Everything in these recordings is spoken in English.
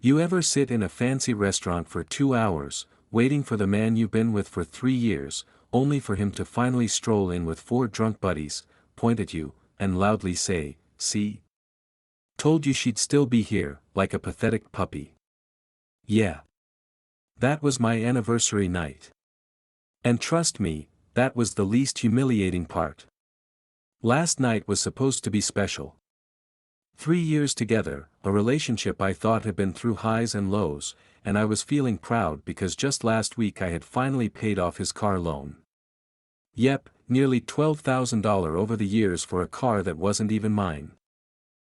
You ever sit in a fancy restaurant for 2 hours, waiting for the man you've been with for 3 years, only for him to finally stroll in with four drunk buddies, point at you, and loudly say, "See? Told you she'd still be here," like a pathetic puppy. Yeah. That was my anniversary night. And trust me, that was the least humiliating part. Last night was supposed to be special. 3 years together, a relationship I thought had been through highs and lows, and I was feeling proud because just last week I had finally paid off his car loan. Yep, nearly $12,000 over the years for a car that wasn't even mine.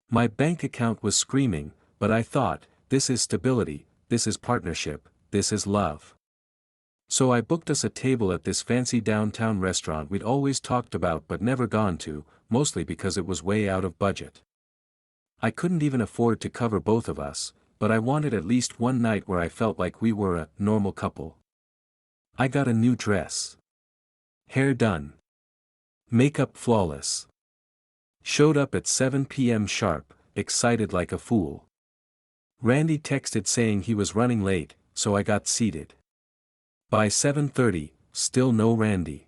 My bank account was screaming, but I thought, this is stability, this is partnership, this is love. So I booked us a table at this fancy downtown restaurant we'd always talked about but never gone to, mostly because it was way out of budget. I couldn't even afford to cover both of us, but I wanted at least one night where I felt like we were a normal couple. I got a new dress. Hair done. Makeup flawless. Showed up at 7 p.m. sharp, excited like a fool. Randy texted saying he was running late, so I got seated. By 7:30, still no Randy.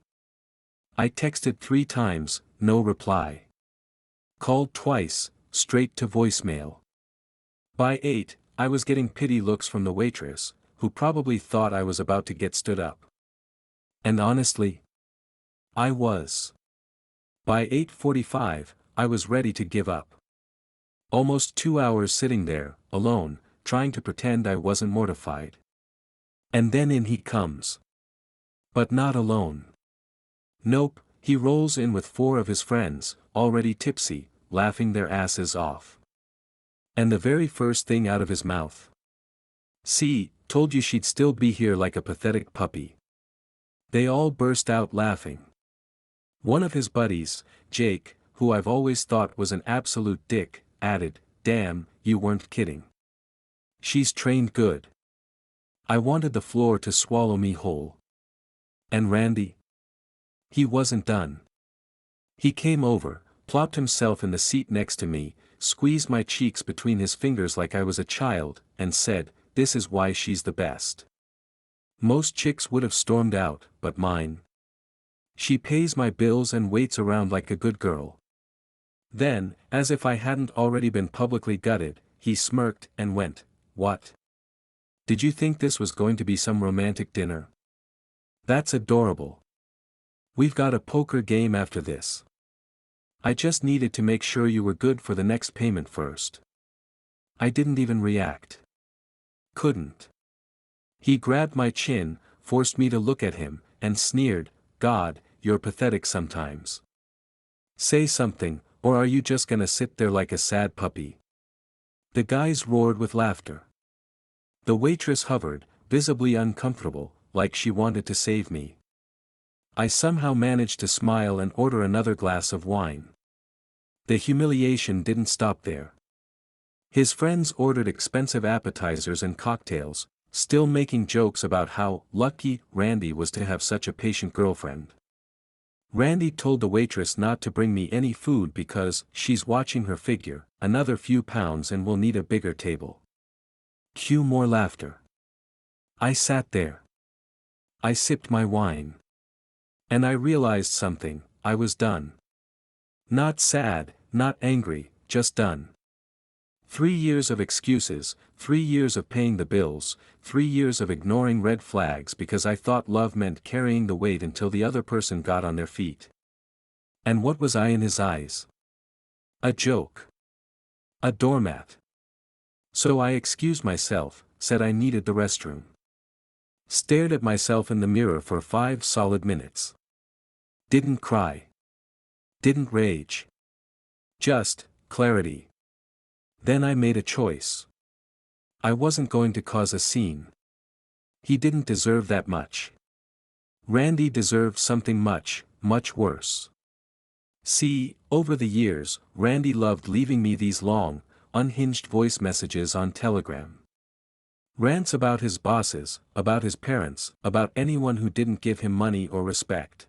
I texted 3 times, no reply. Called twice, straight to voicemail. By 8, I was getting pity looks from the waitress, who probably thought I was about to get stood up. And honestly, I was. By 8:45, I was ready to give up. Almost 2 hours sitting there, alone, trying to pretend I wasn't mortified. And then in he comes. But not alone. Nope, he rolls in with 4 of his friends, already tipsy, laughing their asses off. And the very first thing out of his mouth. "See, told you she'd still be here," like a pathetic puppy. They all burst out laughing. One of his buddies, Jake, who I've always thought was an absolute dick, added, "Damn, you weren't kidding. She's trained good." I wanted the floor to swallow me whole. And Randy? He wasn't done. He came over, plopped himself in the seat next to me, squeezed my cheeks between his fingers like I was a child, and said, "This is why she's the best." Most chicks would have stormed out, but mine. She pays my bills and waits around like a good girl. Then, as if I hadn't already been publicly gutted, he smirked and went, "What? Did you think this was going to be some romantic dinner? That's adorable. We've got a poker game after this. I just needed to make sure you were good for the next payment first." I didn't even react. Couldn't. He grabbed my chin, forced me to look at him, and sneered, "God, you're pathetic sometimes. Say something, or are you just gonna sit there like a sad puppy?" The guys roared with laughter. The waitress hovered, visibly uncomfortable, like she wanted to save me. I somehow managed to smile and order another glass of wine. The humiliation didn't stop there. His friends ordered expensive appetizers and cocktails, still making jokes about how lucky Randy was to have such a patient girlfriend. Randy told the waitress not to bring me any food because she's watching her figure, another few pounds and will need a bigger table. Cue more laughter. I sat there. I sipped my wine. And I realized something, I was done. Not sad, not angry, just done. 3 years of excuses, 3 years of paying the bills, 3 years of ignoring red flags because I thought love meant carrying the weight until the other person got on their feet. And what was I in his eyes? A joke. A doormat. So I excused myself, said I needed the restroom. Stared at myself in the mirror for 5 solid minutes. Didn't cry. Didn't rage. Just clarity. Then I made a choice. I wasn't going to cause a scene. He didn't deserve that much. Randy deserved something much, much worse. See, over the years, Randy loved leaving me these long, unhinged voice messages on Telegram. Rants about his bosses, about his parents, about anyone who didn't give him money or respect.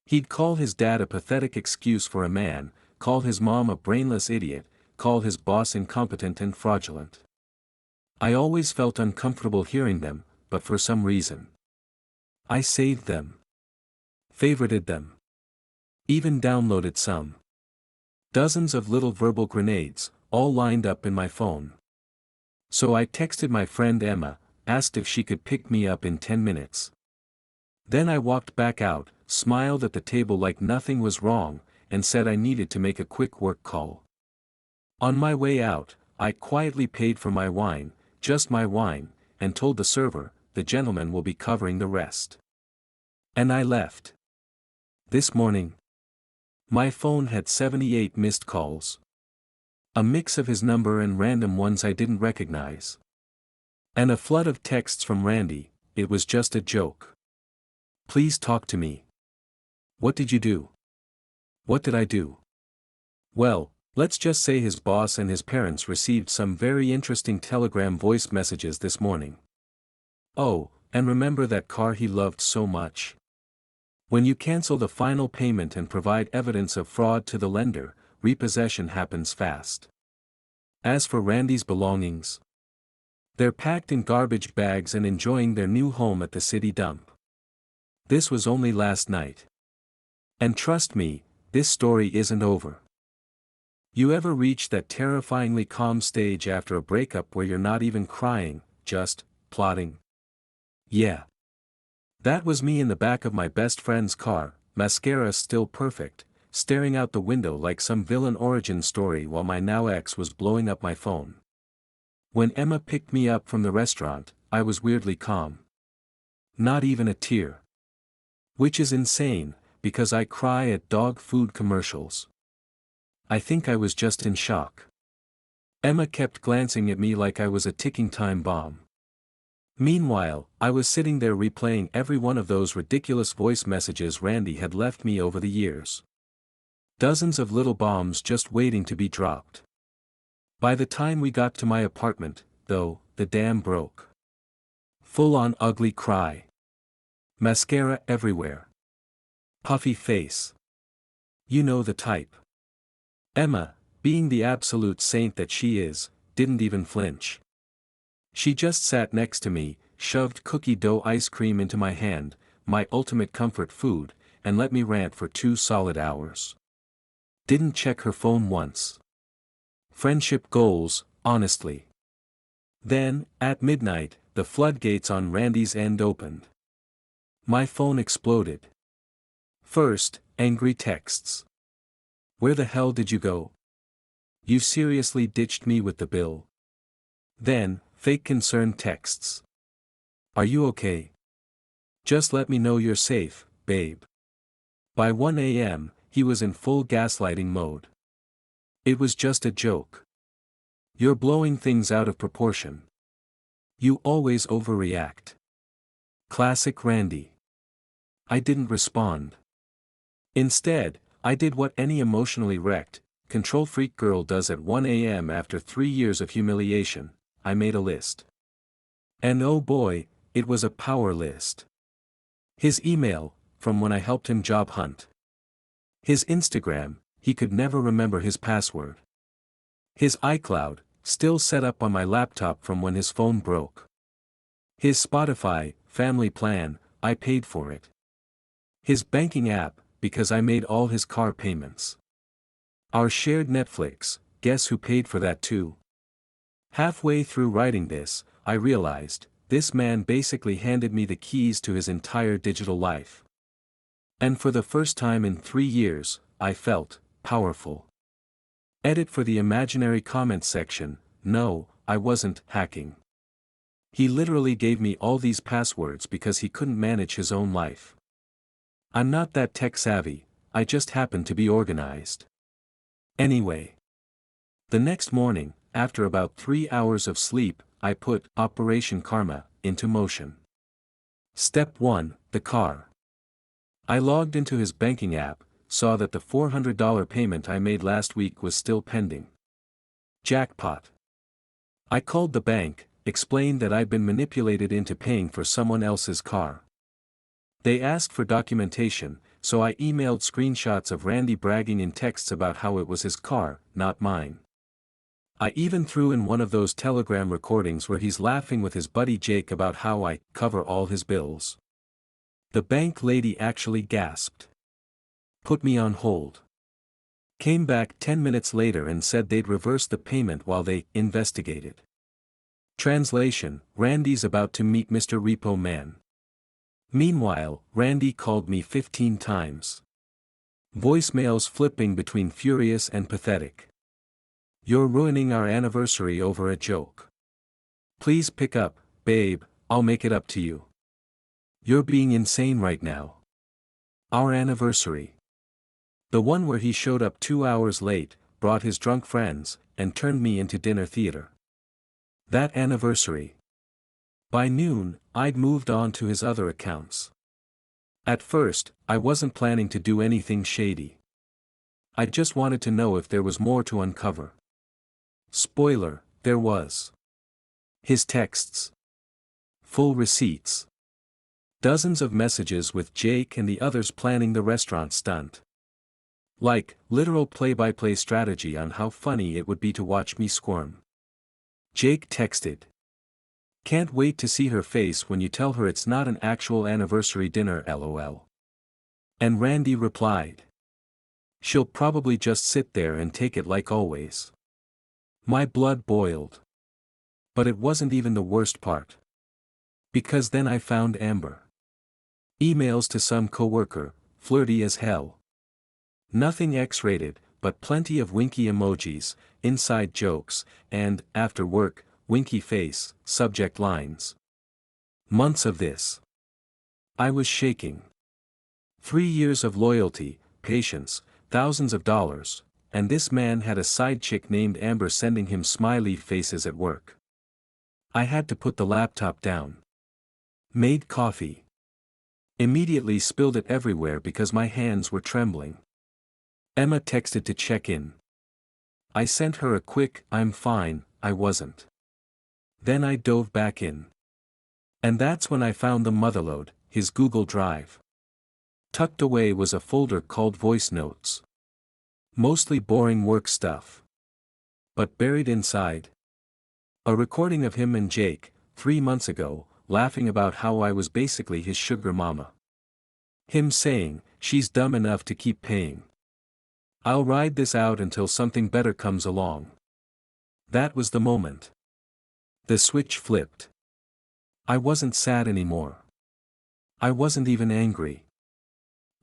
He'd call his dad a pathetic excuse for a man, call his mom a brainless idiot, call his boss incompetent and fraudulent. I always felt uncomfortable hearing them, but for some reason. I saved them. Favorited them. Even downloaded some. Dozens of little verbal grenades, all lined up in my phone. So I texted my friend Emma, asked if she could pick me up in 10 minutes. Then I walked back out, smiled at the table like nothing was wrong, and said I needed to make a quick work call. On my way out, I quietly paid for my wine, just my wine, and told the server, the gentleman will be covering the rest. And I left. This morning, my phone had 78 missed calls. A mix of his number and random ones I didn't recognize. And a flood of texts from Randy, it was just a joke. Please talk to me. What did you do? What did I do? Well, let's just say his boss and his parents received some very interesting Telegram voice messages this morning. Oh, and remember that car he loved so much? When you cancel the final payment and provide evidence of fraud to the lender, repossession happens fast. As for Randy's belongings, they're packed in garbage bags and enjoying their new home at the city dump. This was only last night. And trust me, this story isn't over. You ever reach that terrifyingly calm stage after a breakup where you're not even crying, just plotting? Yeah. That was me in the back of my best friend's car, mascara still perfect, staring out the window like some villain origin story while my now ex was blowing up my phone. When Emma picked me up from the restaurant, I was weirdly calm. Not even a tear. Which is insane, because I cry at dog food commercials. I think I was just in shock. Emma kept glancing at me like I was a ticking time bomb. Meanwhile, I was sitting there replaying every one of those ridiculous voice messages Randy had left me over the years. Dozens of little bombs just waiting to be dropped. By the time we got to my apartment, though, the dam broke. Full-on ugly cry. Mascara everywhere. Puffy face. You know the type. Emma, being the absolute saint that she is, didn't even flinch. She just sat next to me, shoved cookie dough ice cream into my hand, my ultimate comfort food, and let me rant for 2 solid hours. Didn't check her phone once. Friendship goals, honestly. Then, at midnight, the floodgates on Randy's end opened. My phone exploded. First, angry texts. Where the hell did you go? You seriously ditched me with the bill. Then, fake concerned texts. Are you okay? Just let me know you're safe, babe. By 1 a.m., he was in full gaslighting mode. It was just a joke. You're blowing things out of proportion. You always overreact. Classic Randy. I didn't respond. Instead, I did what any emotionally wrecked, control freak girl does at 1 a.m. after 3 years of humiliation. I made a list. And oh boy, it was a power list. His email, from when I helped him job hunt. His Instagram, he could never remember his password. His iCloud, still set up on my laptop from when his phone broke. His Spotify, family plan, I paid for it. His banking app, because I made all his car payments. Our shared Netflix, guess who paid for that too? Halfway through writing this, I realized, this man basically handed me the keys to his entire digital life. And for the first time in 3 years, I felt powerful. Edit for the imaginary comments section. No, I wasn't hacking. He literally gave me all these passwords because he couldn't manage his own life. I'm not that tech savvy, I just happen to be organized. Anyway. The next morning, after about 3 hours of sleep, I put Operation Karma into motion. Step 1, the car. I logged into his banking app, saw that the $400 payment I made last week was still pending. Jackpot. I called the bank, explained that I'd been manipulated into paying for someone else's car. They asked for documentation, so I emailed screenshots of Randy bragging in texts about how it was his car, not mine. I even threw in one of those Telegram recordings where he's laughing with his buddy Jake about how I cover all his bills. The bank lady actually gasped. Put me on hold. Came back 10 minutes later and said they'd reverse the payment while they investigated. Translation: Randy's about to meet Mr. Repo Man. Meanwhile, Randy called me 15 times. Voicemails flipping between furious and pathetic. You're ruining our anniversary over a joke. Please pick up, babe, I'll make it up to you. You're being insane right now. Our anniversary. The one where he showed up 2 hours late, brought his drunk friends, and turned me into dinner theater. That anniversary. By noon, I'd moved on to his other accounts. At first, I wasn't planning to do anything shady. I just wanted to know if there was more to uncover. Spoiler, there was. His texts. Full receipts. Dozens of messages with Jake and the others planning the restaurant stunt. Like, literal play-by-play strategy on how funny it would be to watch me squirm. Jake texted. Can't wait to see her face when you tell her it's not an actual anniversary dinner lol. And Randy replied. She'll probably just sit there and take it like always. My blood boiled. But it wasn't even the worst part. Because then I found Amber. Emails to some coworker, flirty as hell. Nothing X-rated, but plenty of winky emojis, inside jokes, and, after work, winky face, subject lines. Months of this. I was shaking. 3 years of loyalty, patience, thousands of dollars, and this man had a side chick named Amber sending him smiley faces at work. I had to put the laptop down. Made coffee. Immediately spilled it everywhere because my hands were trembling. Emma texted to check in. I sent her a quick, I'm fine, I wasn't. Then I dove back in. And that's when I found the motherlode, his Google Drive. Tucked away was a folder called Voice Notes. Mostly boring work stuff. But buried inside. A recording of him and Jake, 3 months ago, laughing about how I was basically his sugar mama. Him saying, she's dumb enough to keep paying. I'll ride this out until something better comes along. That was the moment. The switch flipped. I wasn't sad anymore. I wasn't even angry.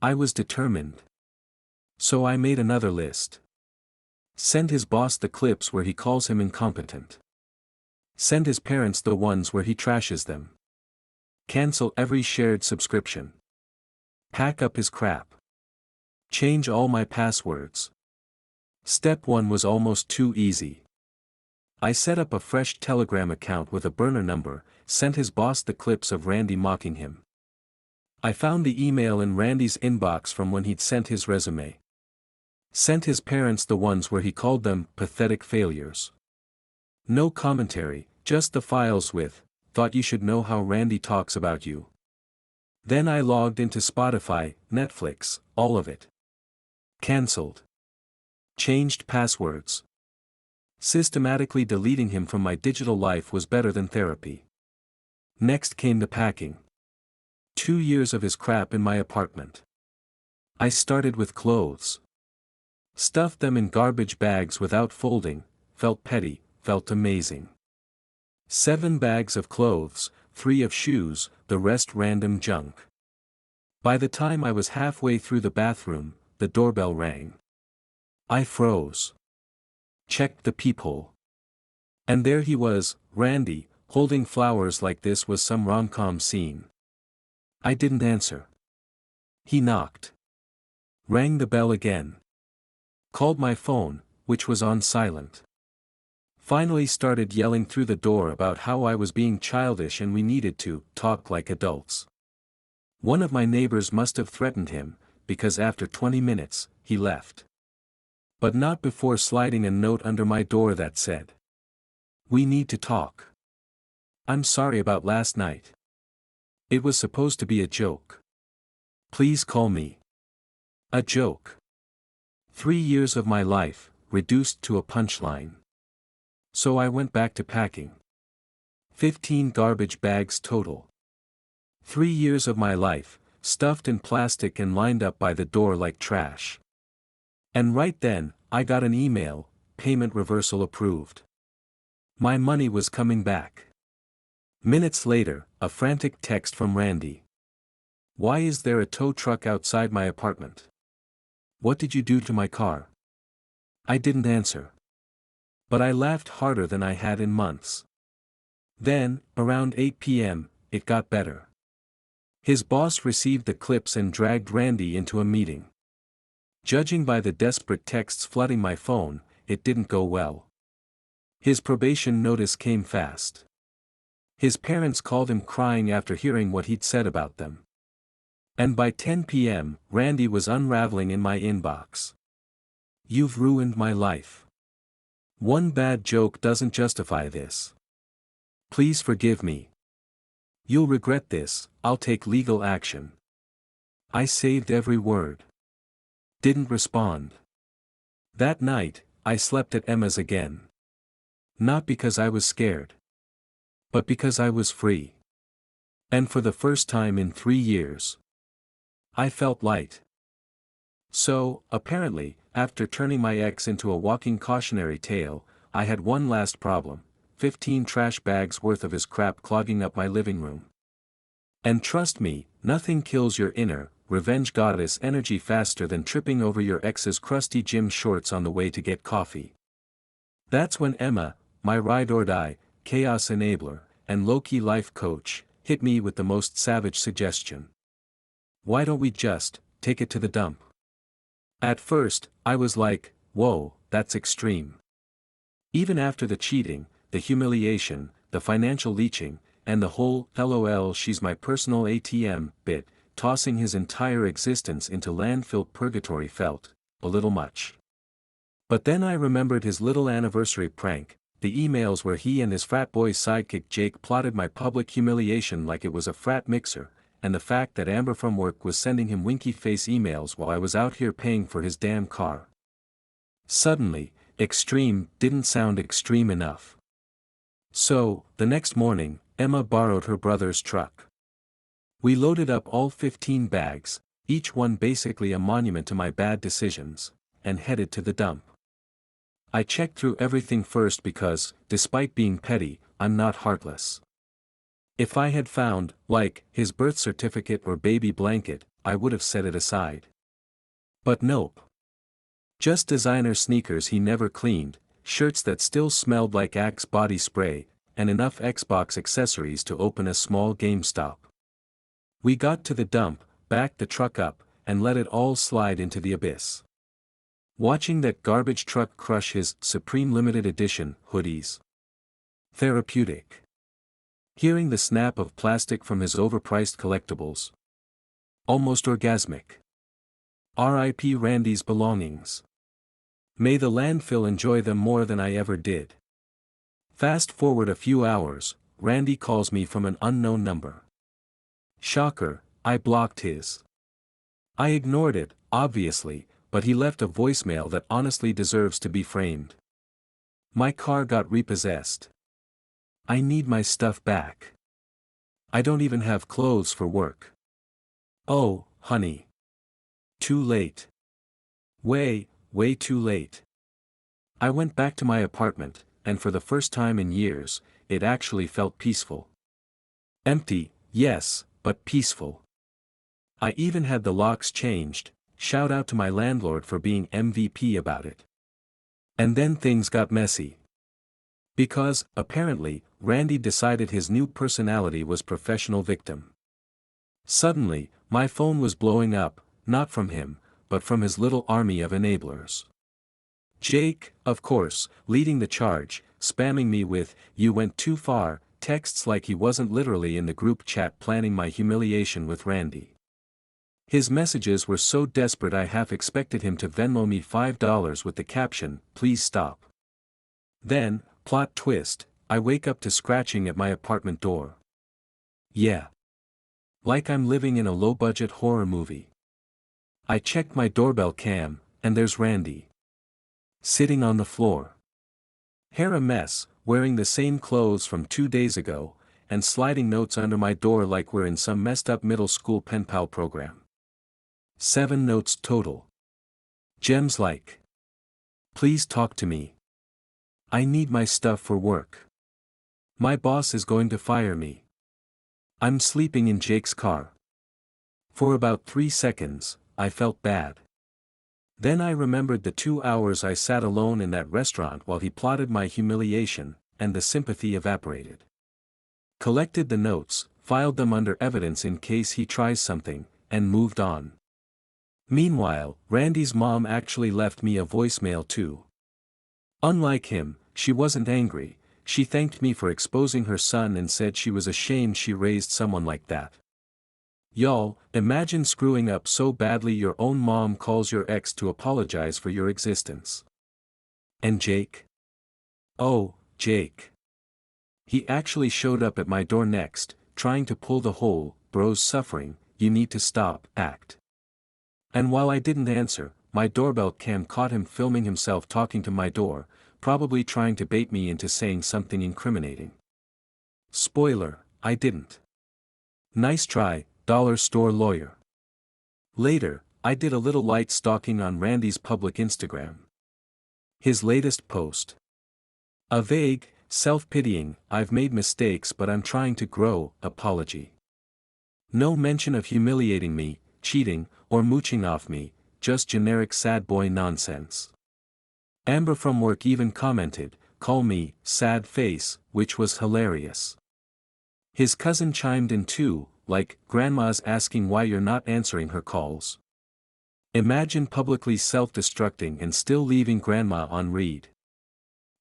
I was determined. So I made another list. Send his boss the clips where he calls him incompetent. Send his parents the ones where he trashes them. Cancel every shared subscription. Pack up his crap. Change all my passwords. Step 1 was almost too easy. I set up a fresh Telegram account with a burner number, sent his boss the clips of Randy mocking him. I found the email in Randy's inbox from when he'd sent his resume. Sent his parents the ones where he called them pathetic failures. No commentary, just the files with, thought you should know how Randy talks about you. Then I logged into Spotify, Netflix, all of it. Cancelled. Changed passwords. Systematically deleting him from my digital life was better than therapy. Next came the packing. 2 years of his crap in my apartment. I started with clothes. Stuffed them in garbage bags without folding, felt petty, felt amazing. 7 bags of clothes, 3 of shoes, the rest random junk. By the time I was halfway through the bathroom, the doorbell rang. I froze. Checked the peephole. And there he was, Randy, holding flowers like this was some rom-com scene. I didn't answer. He knocked. Rang the bell again. Called my phone, which was on silent. Finally started yelling through the door about how I was being childish and we needed to talk like adults. One of my neighbors must have threatened him, because after 20 minutes, he left. But not before sliding a note under my door that said, "We need to talk. I'm sorry about last night. It was supposed to be a joke. Please call me." A joke. 3 years of my life, reduced to a punchline. So I went back to packing. 15 garbage bags total. 3 years of my life, stuffed in plastic and lined up by the door like trash. And right then, I got an email, payment reversal approved. My money was coming back. Minutes later, a frantic text from Randy. Why is there a tow truck outside my apartment? What did you do to my car? I didn't answer. But I laughed harder than I had in months. Then, around 8 p.m., it got better. His boss received the clips and dragged Randy into a meeting. Judging by the desperate texts flooding my phone, it didn't go well. His probation notice came fast. His parents called him crying after hearing what he'd said about them. And by 10 p.m., Randy was unraveling in my inbox. You've ruined my life. One bad joke doesn't justify this. Please forgive me. You'll regret this, I'll take legal action. I saved every word. Didn't respond. That night, I slept at Emma's again. Not because I was scared. But because I was free. And for the first time in 3 years, I felt light. So, apparently, after turning my ex into a walking cautionary tale, I had one last problem: 15 trash bags worth of his crap clogging up my living room. And trust me, nothing kills your inner, revenge goddess energy faster than tripping over your ex's crusty gym shorts on the way to get coffee. That's when Emma, my ride or die, chaos enabler, and low-key life coach, hit me with the most savage suggestion. Why don't we just take it to the dump? At first, I was like, whoa, that's extreme. Even after the cheating, the humiliation, the financial leeching, and the whole "LOL she's my personal ATM" bit, tossing his entire existence into landfill purgatory felt a little much. But then I remembered his little anniversary prank, the emails where he and his frat boy sidekick Jake plotted my public humiliation like it was a frat mixer, and the fact that Amber from work was sending him winky face emails while I was out here paying for his damn car. Suddenly, extreme didn't sound extreme enough. So, the next morning, Emma borrowed her brother's truck. We loaded up all 15 bags, each one basically a monument to my bad decisions, and headed to the dump. I checked through everything first because, despite being petty, I'm not heartless. If I had found, like, his birth certificate or baby blanket, I would have set it aside. But nope. Just designer sneakers he never cleaned, shirts that still smelled like Axe body spray, and enough Xbox accessories to open a small GameStop. We got to the dump, backed the truck up, and let it all slide into the abyss. Watching that garbage truck crush his Supreme Limited Edition hoodies. Therapeutic. Hearing the snap of plastic from his overpriced collectibles. Almost orgasmic. R.I.P. Randy's belongings. May the landfill enjoy them more than I ever did. Fast forward a few hours, Randy calls me from an unknown number. Shocker, I blocked his. I ignored it, obviously, but he left a voicemail that honestly deserves to be framed. My car got repossessed. I need my stuff back. I don't even have clothes for work. Oh, honey. Too late. Way too late. I went back to my apartment, and for the first time in years, it actually felt peaceful. Empty, yes, but peaceful. I even had the locks changed, shout out to my landlord for being MVP about it. And then things got messy. Because, apparently, Randy decided his new personality was professional victim. Suddenly, my phone was blowing up, not from him, but from his little army of enablers. Jake, of course, leading the charge, spamming me with, "You went too far," texts like he wasn't literally in the group chat planning my humiliation with Randy. His messages were so desperate I half expected him to Venmo me $5 with the caption, "Please stop." Then, plot twist, I wake up to scratching at my apartment door. Yeah. Like I'm living in a low-budget horror movie. I check my doorbell cam, and there's Randy. Sitting on the floor. Hair a mess, wearing the same clothes from 2 days ago, and sliding notes under my door like we're in some messed up middle school pen pal program. 7 notes total. Gems like: please talk to me. I need my stuff for work. My boss is going to fire me. I'm sleeping in Jake's car. For about 3 seconds, I felt bad. Then I remembered the 2 hours I sat alone in that restaurant while he plotted my humiliation, and the sympathy evaporated. Collected the notes, filed them under evidence in case he tries something, and moved on. Meanwhile, Randy's mom actually left me a voicemail too. Unlike him, she wasn't angry. She thanked me for exposing her son and said she was ashamed she raised someone like that. Y'all, imagine screwing up so badly your own mom calls your ex to apologize for your existence. And Jake? Oh, Jake. He actually showed up at my door next, trying to pull the whole, bro's suffering, you need to stop, act. And while I didn't answer, my doorbell cam caught him filming himself talking to my door, probably trying to bait me into saying something incriminating. Spoiler, I didn't. Nice try, dollar store lawyer. Later, I did a little light stalking on Randy's public Instagram. His latest post. A vague, self-pitying, I've made mistakes but I'm trying to grow, apology. No mention of humiliating me, cheating, or mooching off me, just generic sad boy nonsense. Amber from work even commented, call me, sad face, which was hilarious. His cousin chimed in too, like, grandma's asking why you're not answering her calls. Imagine publicly self-destructing and still leaving grandma on read.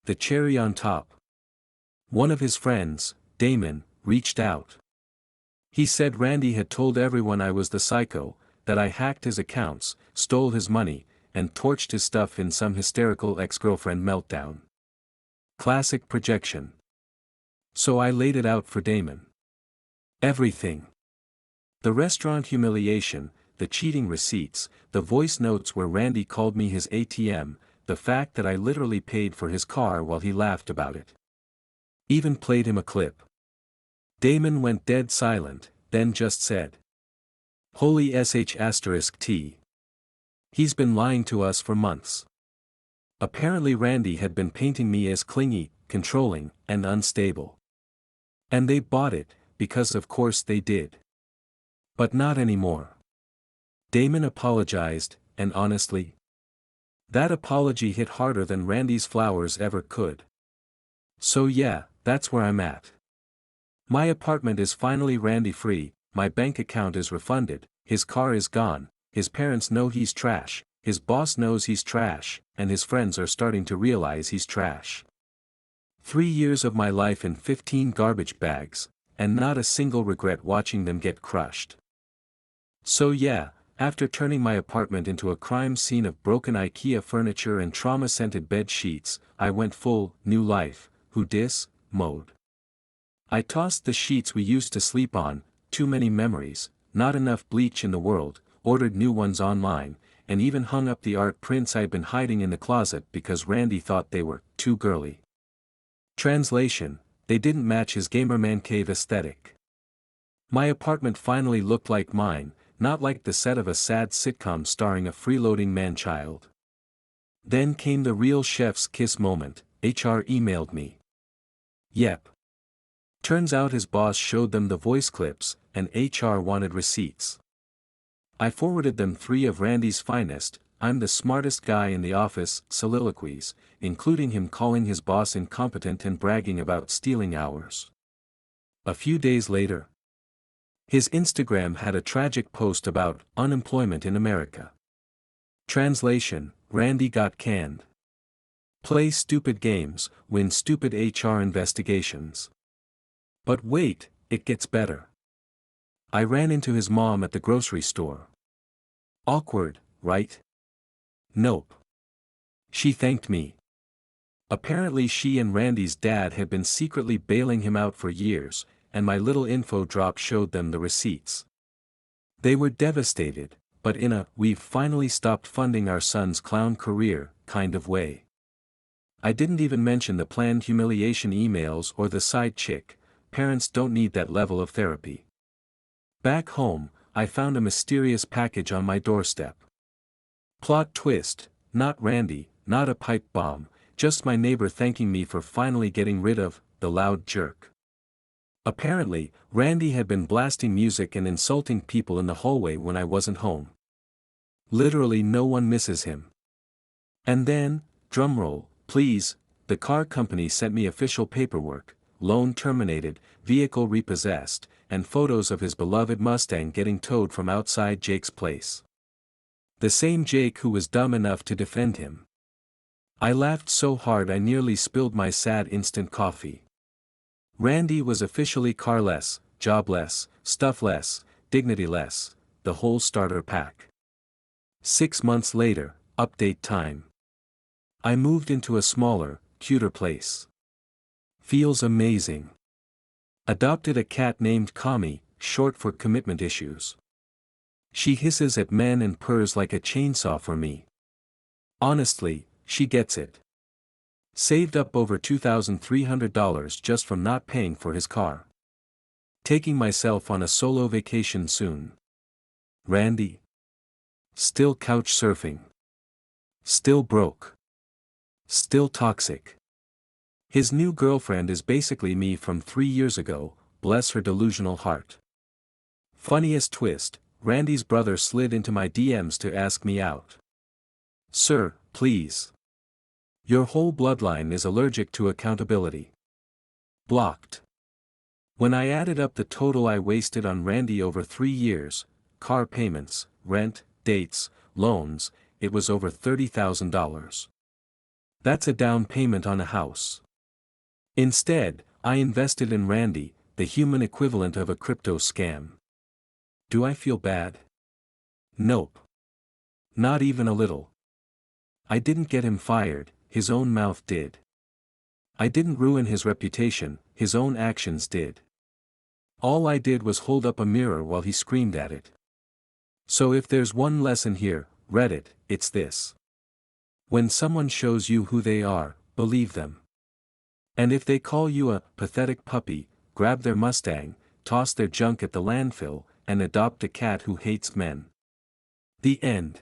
The cherry on top. One of his friends, Damon, reached out. He said Randy had told everyone I was the psycho, that I hacked his accounts, stole his money, and torched his stuff in some hysterical ex-girlfriend meltdown. Classic projection. So I laid it out for Damon. Everything. The restaurant humiliation, the cheating receipts, the voice notes where Randy called me his ATM, the fact that I literally paid for his car while he laughed about it. Even played him a clip. Damon went dead silent, then just said, holy sh*t. He's been lying to us for months. Apparently Randy had been painting me as clingy, controlling, and unstable. And they bought it, because of course they did. But not anymore. Damon apologized, and honestly, that apology hit harder than Randy's flowers ever could. So yeah, that's where I'm at. My apartment is finally Randy-free, my bank account is refunded, his car is gone, his parents know he's trash, his boss knows he's trash, and his friends are starting to realize he's trash. 3 years of my life in 15 garbage bags, and not a single regret watching them get crushed. So yeah, after turning my apartment into a crime scene of broken IKEA furniture and trauma-scented bed sheets, I went full, new life, who dis, mode. I tossed the sheets we used to sleep on, too many memories, not enough bleach in the world, ordered new ones online, and even hung up the art prints I'd been hiding in the closet because Randy thought they were too girly. Translation, they didn't match his gamer man cave aesthetic. My apartment finally looked like mine, not like the set of a sad sitcom starring a freeloading man-child. Then came the real chef's kiss moment. HR emailed me. Yep. Turns out his boss showed them the voice clips, and HR wanted receipts. I forwarded them 3 of Randy's finest, I'm the smartest guy in the office, soliloquies, including him calling his boss incompetent and bragging about stealing hours. A few days later, his Instagram had a tragic post about unemployment in America. Translation, Randy got canned. Play stupid games, win stupid HR investigations. But wait, it gets better. I ran into his mom at the grocery store. Awkward, right? Nope. She thanked me. Apparently she and Randy's dad had been secretly bailing him out for years, and my little info drop showed them the receipts. They were devastated, but in a "we've finally stopped funding our son's clown career" kind of way. I didn't even mention the planned humiliation emails or the side chick. Parents don't need that level of therapy. Back home, I found a mysterious package on my doorstep. Plot twist, not Randy, not a pipe bomb, just my neighbor thanking me for finally getting rid of the loud jerk. Apparently, Randy had been blasting music and insulting people in the hallway when I wasn't home. Literally no one misses him. And then, drumroll, please, the car company sent me official paperwork, loan terminated, vehicle repossessed, and photos of his beloved Mustang getting towed from outside Jake's place. The same Jake who was dumb enough to defend him. I laughed so hard I nearly spilled my sad instant coffee. Randy was officially carless, jobless, stuffless, dignityless, the whole starter pack. 6 months later, update time. I moved into a smaller, cuter place. Feels amazing. Adopted a cat named Kami, short for commitment issues. She hisses at men and purrs like a chainsaw for me. Honestly, she gets it. Saved up over $2,300 just from not paying for his car. Taking myself on a solo vacation soon. Randy. Still couch surfing. Still broke. Still toxic. His new girlfriend is basically me from 3 years ago, bless her delusional heart. Funniest twist, Randy's brother slid into my DMs to ask me out. Sir, please. Your whole bloodline is allergic to accountability. Blocked. When I added up the total I wasted on Randy over 3 years, car payments, rent, dates, loans, it was over $30,000. That's a down payment on a house. Instead, I invested in Randy, the human equivalent of a crypto scam. Do I feel bad? Nope. Not even a little. I didn't get him fired, his own mouth did. I didn't ruin his reputation, his own actions did. All I did was hold up a mirror while he screamed at it. So if there's one lesson here, Reddit, it's this. When someone shows you who they are, believe them. And if they call you a pathetic puppy, grab their Mustang, toss their junk at the landfill, and adopt a cat who hates men. The end.